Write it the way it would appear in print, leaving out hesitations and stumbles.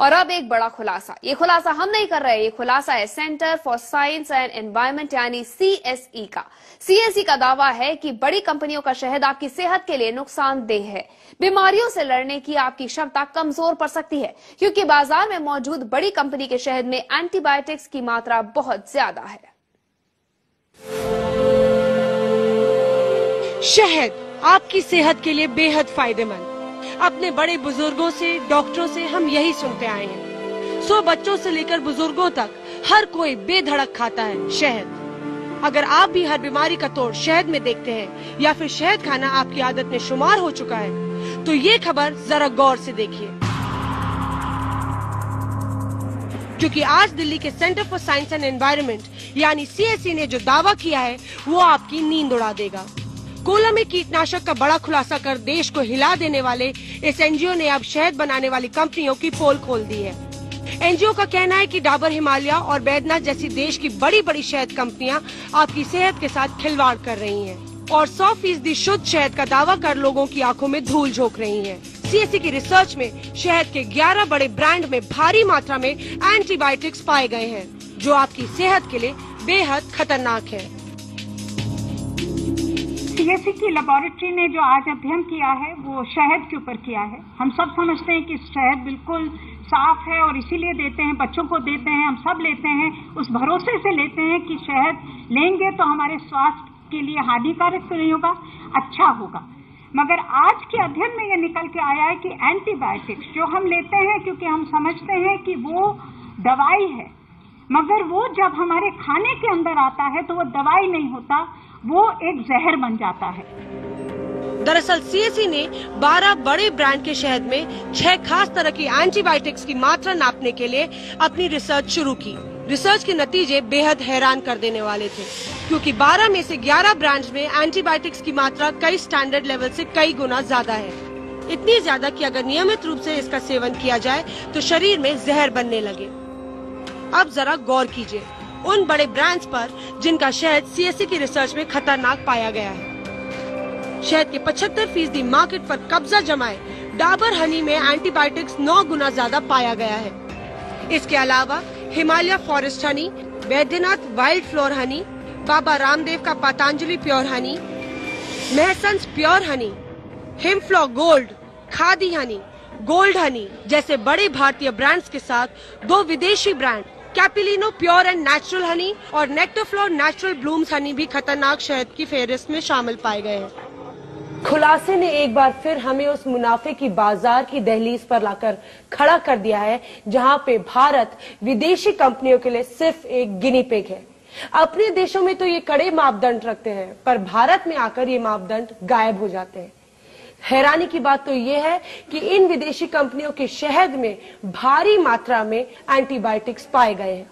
और अब एक बड़ा खुलासा, ये खुलासा हम नहीं कर रहे, ये खुलासा है centre for science and environment यानी CSE का। CSE का दावा है कि बड़ी कंपनियों का शहद आपकी सेहत के लिए नुकसानदेह है। बीमारियों से लड़ने की आपकी क्षमता कमजोर पड़ सकती है, क्योंकि बाजार में मौजूद बड़ी कंपनी के शहद में एंटीबायोटिक्स की मात्रा बहुत ज्यादा है। शहद आपकी सेहत के लिए बेहद फायदेमंद। अपने बड़े बुजुर्गों से, डॉक्टरों से हम यही सुनते आए हैं। 100 बच्चों से लेकर बुजुर्गों तक हर कोई बेधड़क खाता है शहद। अगर आप भी हर बीमारी का तोड़ शहद में देखते हैं या फिर शहद खाना आपकी आदत में शुमार हो चुका है, तो ये खबर जरा गौर से देखिए, क्योंकि आज दिल्ली के centre for science and environment यानी CSE ने जो दावा किया है वो आपकी नींद उड़ा देगा। कोला में कीटनाशक का बड़ा खुलासा कर देश को हिला देने वाले इस NGO ने अब शहद बनाने वाली कंपनियों की पोल खोल दी है। NGO का कहना है कि डाबर हिमालय और बैद्यनाथ जैसी देश की बड़ी बड़ी शहद कंपनियां आपकी सेहत के साथ खिलवाड़ कर रही हैं और 100% शुद्ध शहद का दावा कर लोगों की आंखों में धूल झोंक रही हैं। CSE की रिसर्च में शहद के 11 बड़े ब्रांड में भारी मात्रा में एंटीबायोटिक्स पाए गए हैं, जो आपकी सेहत के लिए बेहद खतरनाक है। CSE की लेबोरेटरी ने जो आज अध्ययन किया है वो शहद के ऊपर किया है। हम सब समझते हैं कि शहद बिल्कुल साफ है और इसीलिए देते हैं, बच्चों को देते हैं, हम सब लेते हैं, उस भरोसे से लेते हैं कि शहद लेंगे तो हमारे स्वास्थ्य के लिए हानिकारक तो नहीं होगा, अच्छा होगा। मगर आज के अध्ययन में ये निकल के आया है कि एंटीबायोटिक्स जो हम लेते हैं क्योंकि हम समझते हैं कि वो दवाई है, मगर वो जब हमारे खाने के अंदर आता है तो वो दवाई नहीं होता, वो एक जहर बन जाता है। दरअसल CSE ने 12 बड़े ब्रांड के शहद में 6 खास तरह की एंटीबायोटिक्स की मात्रा नापने के लिए अपनी रिसर्च शुरू की। रिसर्च के नतीजे बेहद हैरान कर देने वाले थे, क्योंकि 12 में से 11 ब्रांड्स में एंटीबायोटिक्स की मात्रा कई स्टैंडर्ड लेवल से कई गुना ज्यादा है। इतनी ज्यादा कि अगर नियमित रूप से इसका सेवन किया जाए तो शरीर में जहर बनने लगे। अब जरा गौर कीजिए उन बड़े ब्रांड्स पर जिनका शहद CSE की रिसर्च में खतरनाक पाया गया है। शहद के 75% मार्केट पर कब्जा जमाए डाबर हनी में एंटीबायोटिक्स 9 गुना ज्यादा पाया गया है। इसके अलावा Himalaya forest honey, Baidyanath wild flower honey, Baba Ramdev का पतंजलि प्योर हनी, महसंस प्योर हनी, हिमफ्लॉ gold, Khadi honey, gold honey जैसे बड़े भारतीय ब्रांड्स के साथ 2 विदेशी brand Capilano pure and natural honey और नेक्टरफ्लोर नेचुरल ब्लूम्स हनी भी खतरनाक शहद की फेहरिस्त में शामिल पाए गए हैं। खुलासे ने एक बार फिर हमें उस मुनाफे की बाजार की दहलीज पर लाकर खड़ा कर दिया है, जहां पे भारत विदेशी कंपनियों के लिए सिर्फ एक गिनी पिग है। अपने देशों में तो ये कड़े मापदंड रखते हैं, पर भारत में आकर ये मापदंड गायब हो जाते हैं। हैरानी की बात तो ये है कि इन विदेशी कंपनियों के शहद में भारी मात्रा में एंटीबायोटिक्स पाए गए हैं।